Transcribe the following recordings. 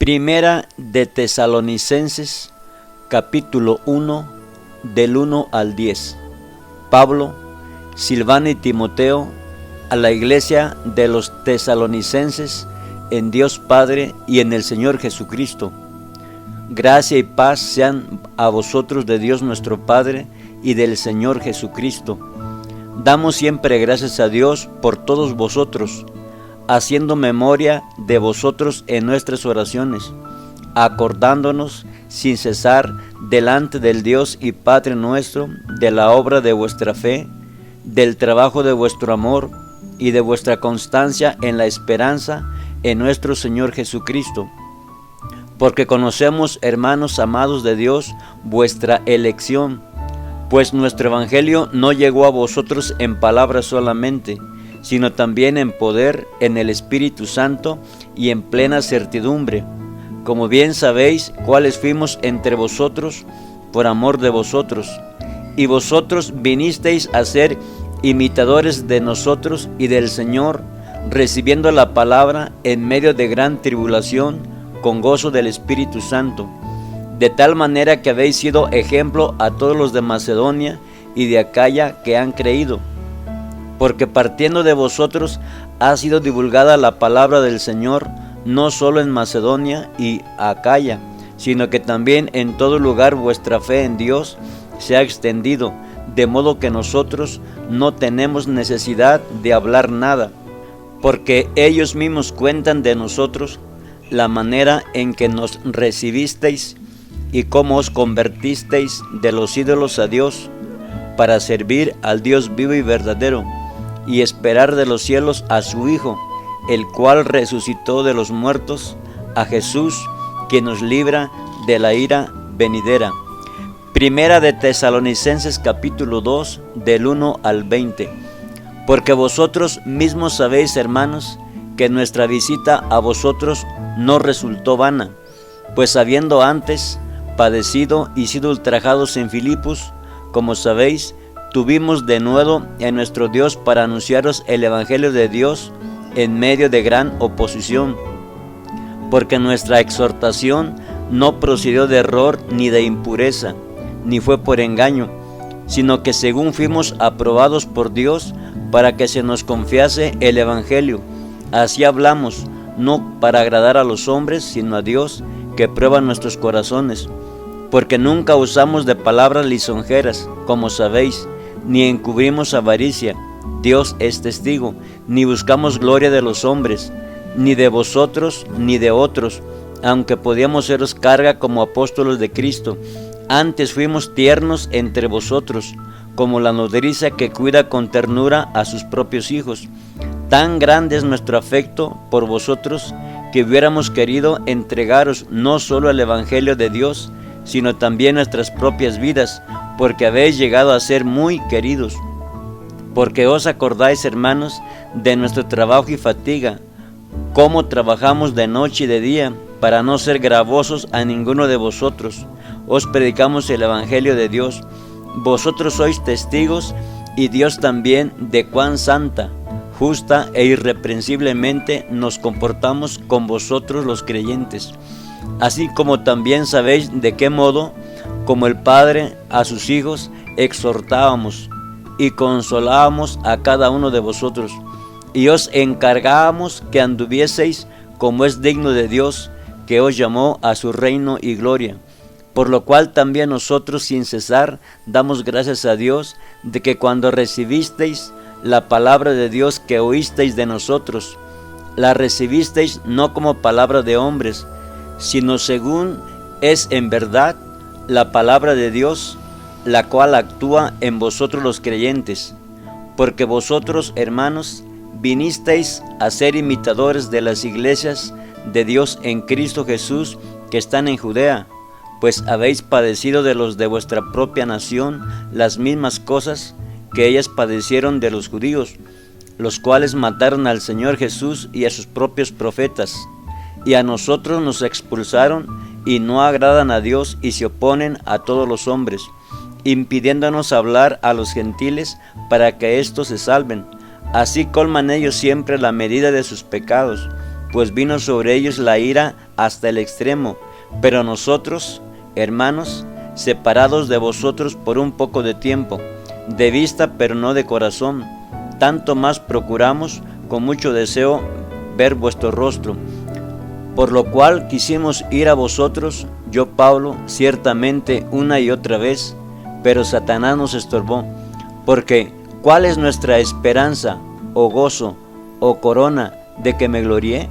Primera de Tesalonicenses, capítulo 1, del 1 al 10. Pablo, Silvano y Timoteo, a la iglesia de los tesalonicenses, en Dios Padre y en el Señor Jesucristo. Gracia y paz sean a vosotros de Dios nuestro Padre y del Señor Jesucristo. Damos siempre gracias a Dios por todos vosotros, haciendo memoria de vosotros en nuestras oraciones, acordándonos sin cesar delante del Dios y Padre nuestro de la obra de vuestra fe, del trabajo de vuestro amor y de vuestra constancia en la esperanza en nuestro Señor Jesucristo. Porque conocemos, hermanos amados de Dios, vuestra elección, pues nuestro evangelio no llegó a vosotros en palabras solamente, sino también en poder, en el Espíritu Santo y en plena certidumbre, como bien sabéis cuáles fuimos entre vosotros por amor de vosotros. Y vosotros vinisteis a ser imitadores de nosotros y del Señor, recibiendo la palabra en medio de gran tribulación, con gozo del Espíritu Santo, de tal manera que habéis sido ejemplo a todos los de Macedonia y de Acaya que han creído. Porque partiendo de vosotros ha sido divulgada la palabra del Señor, no solo en Macedonia y Acaya, sino que también en todo lugar vuestra fe en Dios se ha extendido, de modo que nosotros no tenemos necesidad de hablar nada, porque ellos mismos cuentan de nosotros la manera en que nos recibisteis y cómo os convertisteis de los ídolos a Dios, para servir al Dios vivo y verdadero, y esperar de los cielos a su Hijo, el cual resucitó de los muertos, a Jesús, quien nos libra de la ira venidera. Primera de Tesalonicenses capítulo 2, del 1 al 20. Porque vosotros mismos sabéis, hermanos, que nuestra visita a vosotros no resultó vana, pues habiendo antes padecido y sido ultrajados en Filipos, como sabéis, tuvimos de nuevo en nuestro Dios para anunciaros el Evangelio de Dios en medio de gran oposición, porque nuestra exhortación no procedió de error ni de impureza, ni fue por engaño, sino que según fuimos aprobados por Dios para que se nos confiase el Evangelio, así hablamos, no para agradar a los hombres, sino a Dios, que prueba nuestros corazones, porque nunca usamos de palabras lisonjeras, como sabéis, ni encubrimos avaricia, Dios es testigo, ni buscamos gloria de los hombres, ni de vosotros, ni de otros, aunque podíamos seros carga como apóstolos de Cristo. Antes fuimos tiernos entre vosotros, como la nodriza que cuida con ternura a sus propios hijos. Tan grande es nuestro afecto por vosotros, que hubiéramos querido entregaros no solo el Evangelio de Dios, sino también nuestras propias vidas, porque habéis llegado a ser muy queridos. Porque os acordáis, hermanos, de nuestro trabajo y fatiga, cómo trabajamos de noche y de día, para no ser gravosos a ninguno de vosotros. Os predicamos el Evangelio de Dios. Vosotros sois testigos, y Dios también, de cuán santa, justa e irreprensiblemente nos comportamos con vosotros los creyentes. Así como también sabéis de qué modo, como el Padre a sus hijos, exhortábamos y consolábamos a cada uno de vosotros, y os encargábamos que anduvieseis como es digno de Dios, que os llamó a su reino y gloria. Por lo cual también nosotros sin cesar damos gracias a Dios de que cuando recibisteis la palabra de Dios que oísteis de nosotros, la recibisteis no como palabra de hombres, sino según es en verdad la palabra de Dios, la cual actúa en vosotros los creyentes. Porque vosotros, hermanos, vinisteis a ser imitadores de las iglesias de Dios en Cristo Jesús que están en Judea, pues habéis padecido de los de vuestra propia nación las mismas cosas que ellas padecieron de los judíos, los cuales mataron al Señor Jesús y a sus propios profetas, y a nosotros nos expulsaron y no agradan a Dios y se oponen a todos los hombres, impidiéndonos hablar a los gentiles para que éstos se salven. Así colman ellos siempre la medida de sus pecados, pues vino sobre ellos la ira hasta el extremo, pero nosotros, hermanos, separados de vosotros por un poco de tiempo, de vista pero no de corazón, tanto más procuramos con mucho deseo ver vuestro rostro, por lo cual quisimos ir a vosotros, yo Pablo, ciertamente una y otra vez, pero Satanás nos estorbó, porque ¿cuál es nuestra esperanza, o gozo, o corona de que me glorié?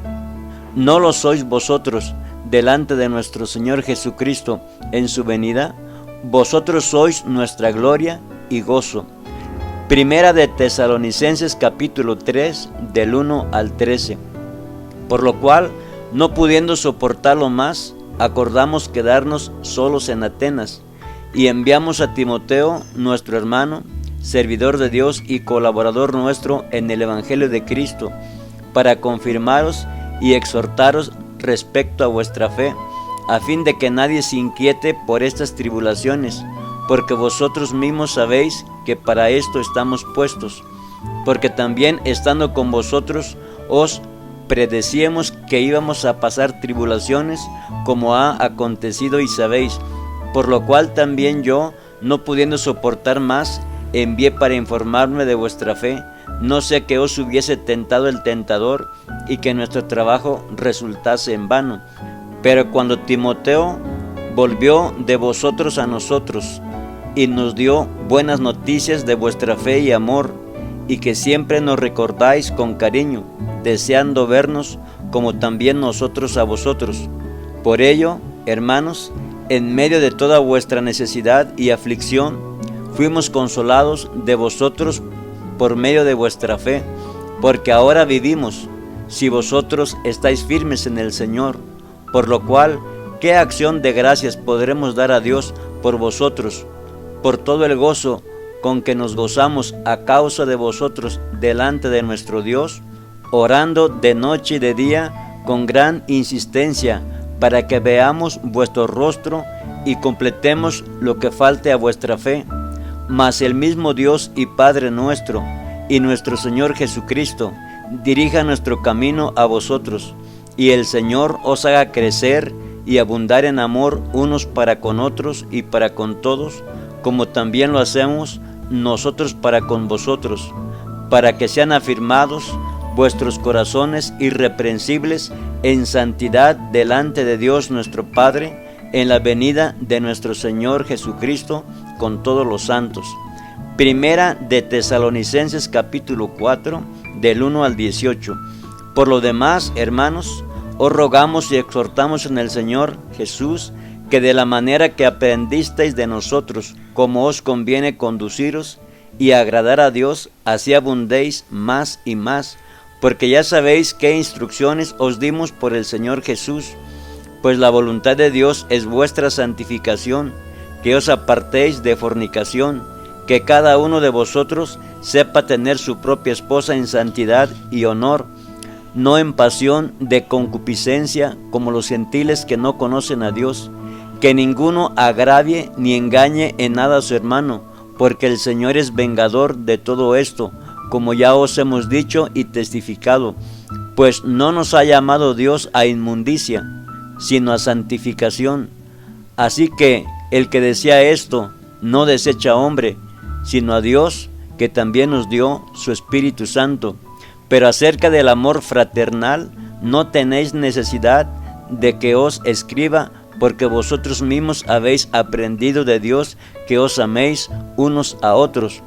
¿No lo sois vosotros delante de nuestro Señor Jesucristo en su venida? Vosotros sois nuestra gloria y gozo. Primera de Tesalonicenses capítulo 3, del 1 al 13. Por lo cual, no pudiendo soportarlo más, acordamos quedarnos solos en Atenas, y enviamos a Timoteo, nuestro hermano, servidor de Dios y colaborador nuestro en el Evangelio de Cristo, para confirmaros y exhortaros respecto a vuestra fe, a fin de que nadie se inquiete por estas tribulaciones, porque vosotros mismos sabéis que para esto estamos puestos, porque también estando con vosotros os predecíamos que íbamos a pasar tribulaciones, como ha acontecido y sabéis, por lo cual también yo, no pudiendo soportar más, envié para informarme de vuestra fe, no sea que os hubiese tentado el tentador y que nuestro trabajo resultase en vano. Pero cuando Timoteo volvió de vosotros a nosotros y nos dio buenas noticias de vuestra fe y amor, y que siempre nos recordáis con cariño, deseando vernos como también nosotros a vosotros. Por ello, hermanos, en medio de toda vuestra necesidad y aflicción, fuimos consolados de vosotros por medio de vuestra fe, porque ahora vivimos, si vosotros estáis firmes en el Señor, por lo cual, ¿qué acción de gracias podremos dar a Dios por vosotros, por todo el gozo con que nos gozamos a causa de vosotros delante de nuestro Dios, orando de noche y de día con gran insistencia, para que veamos vuestro rostro y completemos lo que falte a vuestra fe? Mas el mismo Dios y Padre nuestro, y nuestro Señor Jesucristo, dirija nuestro camino a vosotros, y el Señor os haga crecer y abundar en amor unos para con otros y para con todos, como también lo hacemos nosotros para con vosotros, para que sean afirmados vuestros corazones irreprensibles en santidad delante de Dios nuestro Padre, en la venida de nuestro Señor Jesucristo con todos los santos. Primera de Tesalonicenses capítulo 4, del 1 al 18. Por lo demás, hermanos, os rogamos y exhortamos en el Señor Jesús, que de la manera que aprendisteis de nosotros, como os conviene conduciros y agradar a Dios, así abundéis más y más, porque ya sabéis qué instrucciones os dimos por el Señor Jesús, pues la voluntad de Dios es vuestra santificación, que os apartéis de fornicación, que cada uno de vosotros sepa tener su propia esposa en santidad y honor, no en pasión de concupiscencia como los gentiles que no conocen a Dios, que ninguno agravie ni engañe en nada a su hermano, porque el Señor es vengador de todo esto, como ya os hemos dicho y testificado, pues no nos ha llamado Dios a inmundicia, sino a santificación. Así que el que desea esto no desecha a hombre, sino a Dios, que también nos dio su Espíritu Santo. Pero acerca del amor fraternal no tenéis necesidad de que os escriba, porque vosotros mismos habéis aprendido de Dios que os améis unos a otros.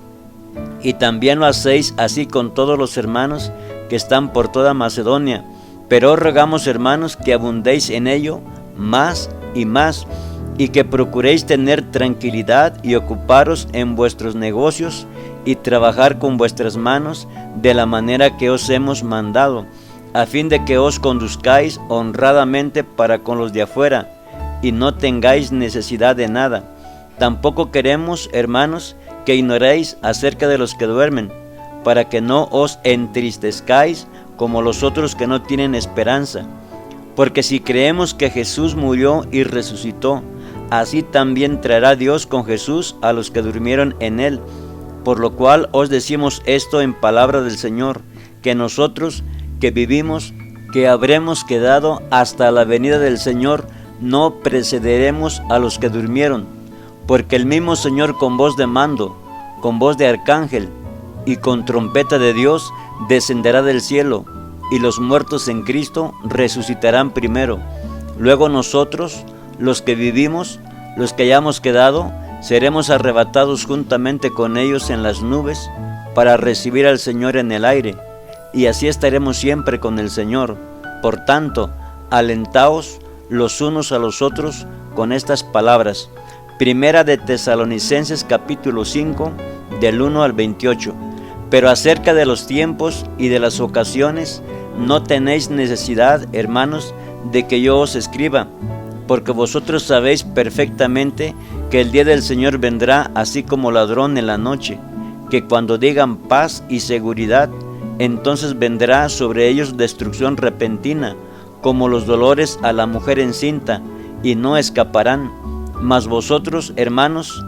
Y también lo hacéis así con todos los hermanos que están por toda Macedonia. Pero os rogamos, hermanos, que abundéis en ello más y más, y que procuréis tener tranquilidad y ocuparos en vuestros negocios y trabajar con vuestras manos de la manera que os hemos mandado, a fin de que os conduzcáis honradamente para con los de afuera, y no tengáis necesidad de nada. Tampoco queremos, hermanos, que ignoréis acerca de los que duermen, para que no os entristezcáis como los otros que no tienen esperanza. Porque si creemos que Jesús murió y resucitó, así también traerá Dios con Jesús a los que durmieron en él. Por lo cual os decimos esto en palabra del Señor, que nosotros que vivimos, que habremos quedado hasta la venida del Señor, no precederemos a los que durmieron, porque el mismo Señor con voz de mando, con voz de arcángel y con trompeta de Dios descenderá del cielo, y los muertos en Cristo resucitarán primero. Luego nosotros, los que vivimos, los que hayamos quedado, seremos arrebatados juntamente con ellos en las nubes para recibir al Señor en el aire, y así estaremos siempre con el Señor. Por tanto, alentaos los unos a los otros con estas palabras. Primera de Tesalonicenses capítulo 5, del 1 al 28. Pero acerca de los tiempos y de las ocasiones, no tenéis necesidad, hermanos, de que yo os escriba, porque vosotros sabéis perfectamente que el día del Señor vendrá así como ladrón en la noche, que cuando digan paz y seguridad, entonces vendrá sobre ellos destrucción repentina, como los dolores a la mujer encinta, y no escaparán. Mas vosotros, hermanos,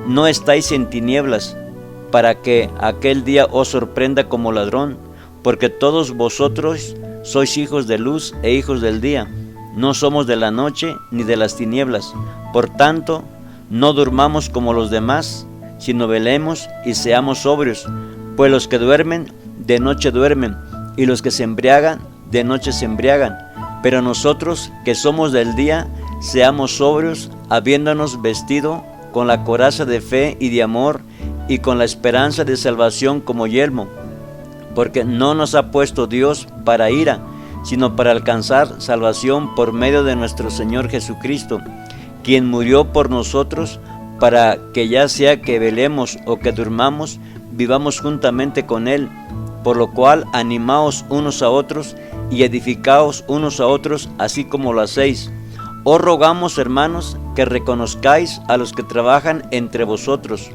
no estáis en tinieblas, para que aquel día os sorprenda como ladrón, porque todos vosotros sois hijos de luz e hijos del día. No somos de la noche ni de las tinieblas. Por tanto, no durmamos como los demás, sino velemos y seamos sobrios, pues los que duermen, de noche duermen, y los que se embriagan, de noche se embriagan. Pero nosotros, que somos del día, seamos sobrios, habiéndonos vestido con la coraza de fe y de amor, y con la esperanza de salvación como yelmo, porque no nos ha puesto Dios para ira, sino para alcanzar salvación por medio de nuestro Señor Jesucristo, quien murió por nosotros, para que ya sea que velemos o que durmamos, vivamos juntamente con Él. Por lo cual, animaos unos a otros y edificaos unos a otros, así como lo hacéis. Os rogamos, hermanos, que reconozcáis a los que trabajan entre vosotros,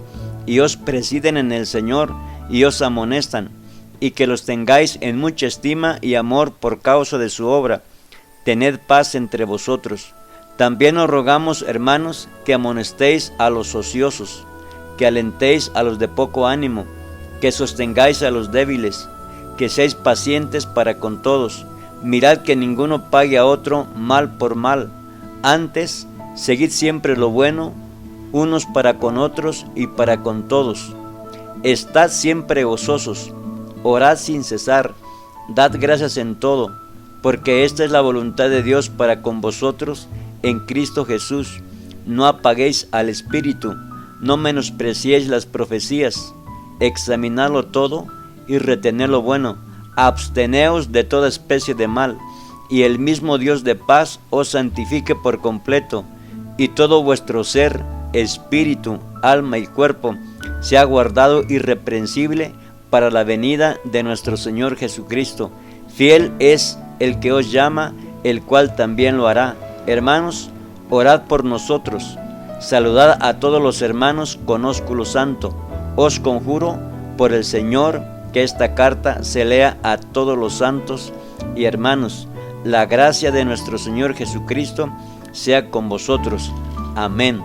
y os presiden en el Señor, y os amonestan, y que los tengáis en mucha estima y amor por causa de su obra. Tened paz entre vosotros. También os rogamos, hermanos, que amonestéis a los ociosos, que alentéis a los de poco ánimo, que sostengáis a los débiles, que seáis pacientes para con todos. Mirad que ninguno pague a otro mal por mal. Antes, seguid siempre lo bueno, unos para con otros y para con todos. Estad siempre gozosos, orad sin cesar, dad gracias en todo, porque esta es la voluntad de Dios para con vosotros en Cristo Jesús. No apaguéis al Espíritu, no menospreciéis las profecías, examinadlo todo y retened lo bueno, absteneos de toda especie de mal, y el mismo Dios de paz os santifique por completo, y todo vuestro ser, espíritu, alma y cuerpo sea guardado irreprensible para la venida de nuestro Señor Jesucristo. Fiel es el que os llama, el cual también lo hará. Hermanos, orad por nosotros. Saludad a todos los hermanos con ósculo santo. Os conjuro por el Señor que esta carta se lea a todos los santos y hermanos. La gracia de nuestro Señor Jesucristo sea con vosotros. Amén.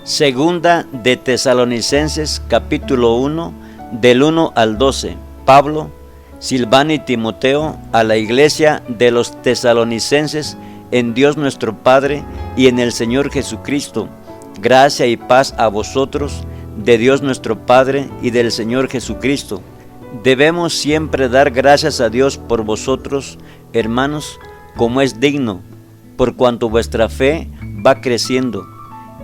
Segunda de Tesalonicenses capítulo 1, del 1 al 12. Pablo, Silvano y Timoteo a la iglesia de los tesalonicenses en Dios nuestro Padre y en el Señor Jesucristo. Gracia y paz a vosotros, de Dios nuestro Padre y del Señor Jesucristo. Debemos siempre dar gracias a Dios por vosotros, hermanos, como es digno, por cuanto vuestra fe va creciendo,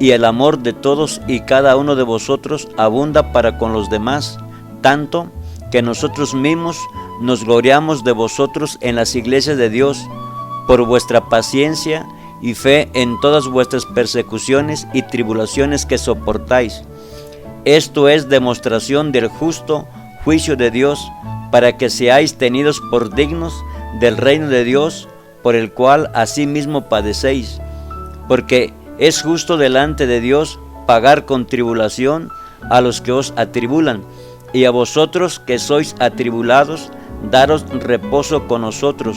y el amor de todos y cada uno de vosotros abunda para con los demás, tanto que nosotros mismos nos gloriamos de vosotros en las iglesias de Dios, por vuestra paciencia y fe en todas vuestras persecuciones y tribulaciones que soportáis. Esto es demostración del justo juicio de Dios, para que seáis tenidos por dignos del reino de Dios, por el cual asimismo padecéis. Porque es justo delante de Dios pagar con tribulación a los que os atribulan, y a vosotros que sois atribulados, daros reposo con nosotros,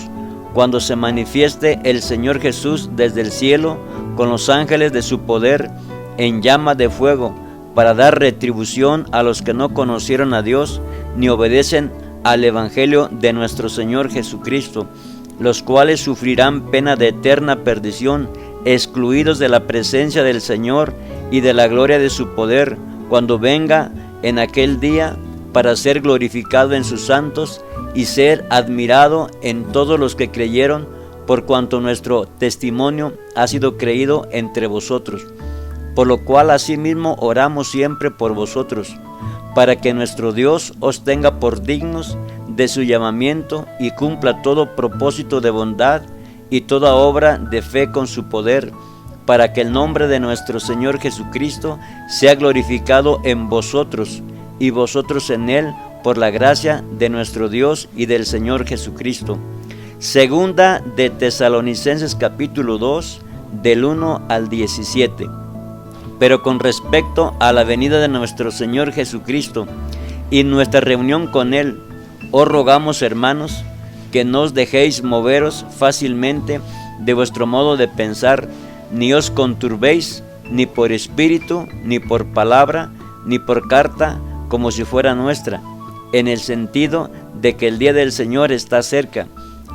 cuando se manifieste el Señor Jesús desde el cielo, con los ángeles de su poder, en llama de fuego, para dar retribución a los que no conocieron a Dios, ni obedecen al Evangelio de nuestro Señor Jesucristo. los cuales sufrirán pena de eterna perdición, excluidos de la presencia del Señor y de la gloria de su poder, cuando venga en aquel día para ser glorificado en sus santos y ser admirado en todos los que creyeron, por cuanto nuestro testimonio ha sido creído entre vosotros. Por lo cual asimismo oramos siempre por vosotros, para que nuestro Dios os tenga por dignos de su llamamiento y cumpla todo propósito de bondad y toda obra de fe con su poder, para que el nombre de nuestro Señor Jesucristo sea glorificado en vosotros y vosotros en Él, por la gracia de nuestro Dios y del Señor Jesucristo. Segunda de Tesalonicenses capítulo 2, del 1 al 17. Pero con respecto a la venida de nuestro Señor Jesucristo y nuestra reunión con Él, os rogamos, hermanos, que no os dejéis moveros fácilmente de vuestro modo de pensar, ni os conturbéis, ni por espíritu, ni por palabra, ni por carta, como si fuera nuestra, en el sentido de que el día del Señor está cerca.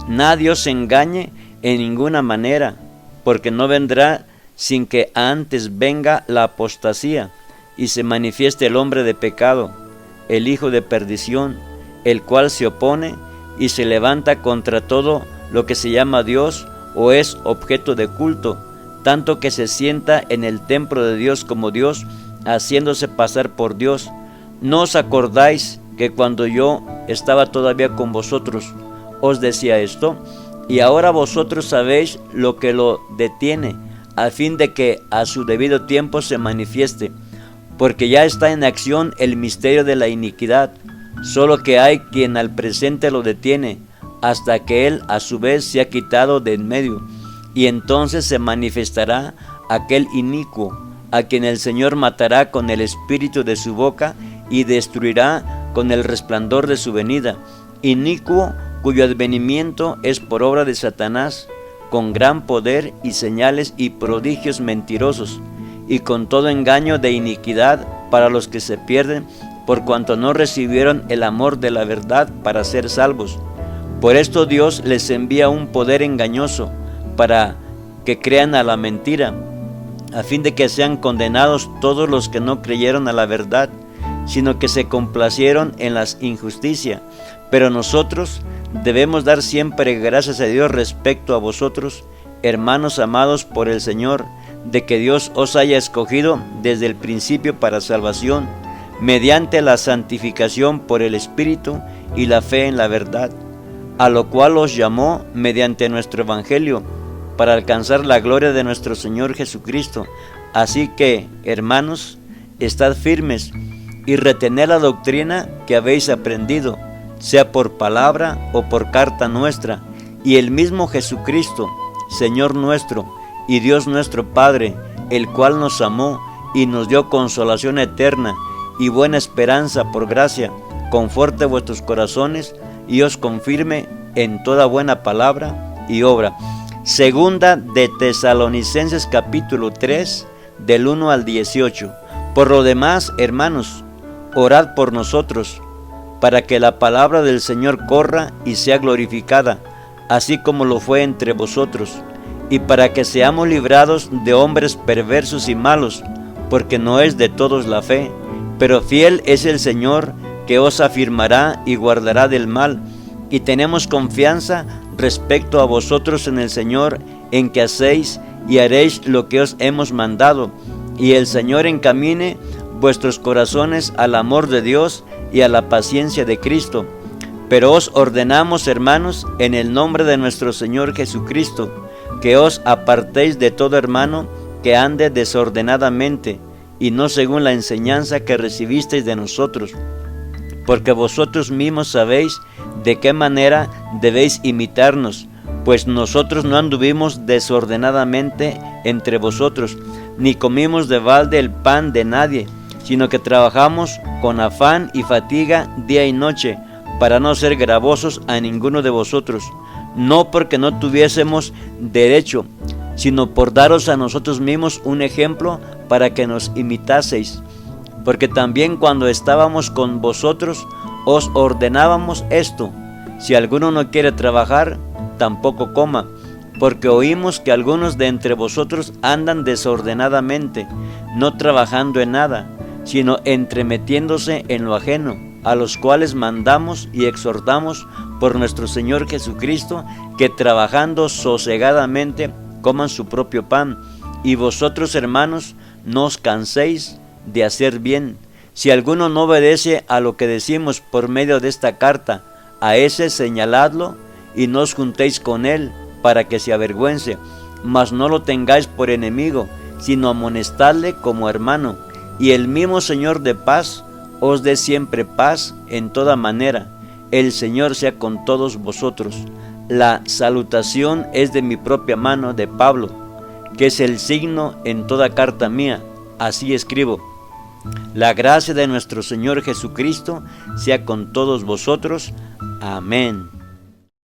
Nadie os engañe en ninguna manera, porque no vendrá sin que antes venga la apostasía y se manifieste el hombre de pecado, el hijo de perdición, el cual se opone y se levanta contra todo lo que se llama Dios o es objeto de culto, tanto que se sienta en el templo de Dios como Dios, haciéndose pasar por Dios. ¿No os acordáis que cuando yo estaba todavía con vosotros os decía esto? Y ahora vosotros sabéis lo que lo detiene, a fin de que a su debido tiempo se manifieste, porque ya está en acción el misterio de la iniquidad, solo que hay quien al presente lo detiene, hasta que él a su vez se ha quitado de en medio, y entonces se manifestará aquel inicuo, a quien el Señor matará con el espíritu de su boca y destruirá con el resplandor de su venida, inicuo cuyo advenimiento es por obra de Satanás, con gran poder y señales y prodigios mentirosos, y con todo engaño de iniquidad para los que se pierden, por cuanto no recibieron el amor de la verdad para ser salvos. Por esto Dios les envía un poder engañoso, para que crean a la mentira, a fin de que sean condenados todos los que no creyeron a la verdad, sino que se complacieron en la injusticia. Pero nosotros debemos dar siempre gracias a Dios respecto a vosotros, hermanos amados por el Señor, de que Dios os haya escogido desde el principio para salvación, mediante la santificación por el Espíritu y la fe en la verdad, a lo cual os llamó mediante nuestro Evangelio, para alcanzar la gloria de nuestro Señor Jesucristo. Así que, hermanos, estad firmes y retened la doctrina que habéis aprendido, sea por palabra o por carta nuestra, y el mismo Jesucristo, Señor nuestro y Dios nuestro Padre, el cual nos amó y nos dio consolación eterna y buena esperanza por gracia, conforte vuestros corazones y os confirme en toda buena palabra y obra. Segunda de Tesalonicenses capítulo 3, del 1 al 18. Por lo demás, hermanos, orad por nosotros, para que la palabra del Señor corra y sea glorificada, así como lo fue entre vosotros, y para que seamos librados de hombres perversos y malos, porque no es de todos la fe, pero fiel es el Señor, que os afirmará y guardará del mal, y tenemos confianza respecto a vosotros en el Señor, en que hacéis y haréis lo que os hemos mandado, y el Señor encamine vuestros corazones al amor de Dios y a la paciencia de Cristo. Pero os ordenamos, hermanos, en el nombre de nuestro Señor Jesucristo, que os apartéis de todo hermano que ande desordenadamente, y no según la enseñanza que recibisteis de nosotros, porque vosotros mismos sabéis de qué manera debéis imitarnos, pues nosotros no anduvimos desordenadamente entre vosotros, ni comimos de balde el pan de nadie, sino que trabajamos con afán y fatiga día y noche, para no ser gravosos a ninguno de vosotros, no porque no tuviésemos derecho, sino por daros a nosotros mismos un ejemplo para que nos imitaseis. Porque también cuando estábamos con vosotros os ordenábamos esto: si alguno no quiere trabajar, tampoco coma, porque oímos que algunos de entre vosotros andan desordenadamente, no trabajando en nada, sino entremetiéndose en lo ajeno, a los cuales mandamos y exhortamos por nuestro Señor Jesucristo, que trabajando sosegadamente coman su propio pan. Y vosotros, hermanos, no os canséis de hacer bien. Si alguno no obedece a lo que decimos por medio de esta carta, a ese señaladlo y no os juntéis con él para que se avergüence, mas no lo tengáis por enemigo, sino amonestadle como hermano. Y el mismo Señor de paz os dé siempre paz en toda manera. El Señor sea con todos vosotros. La salutación es de mi propia mano, de Pablo, que es el signo en toda carta mía. Así escribo. La gracia de nuestro Señor Jesucristo sea con todos vosotros. Amén.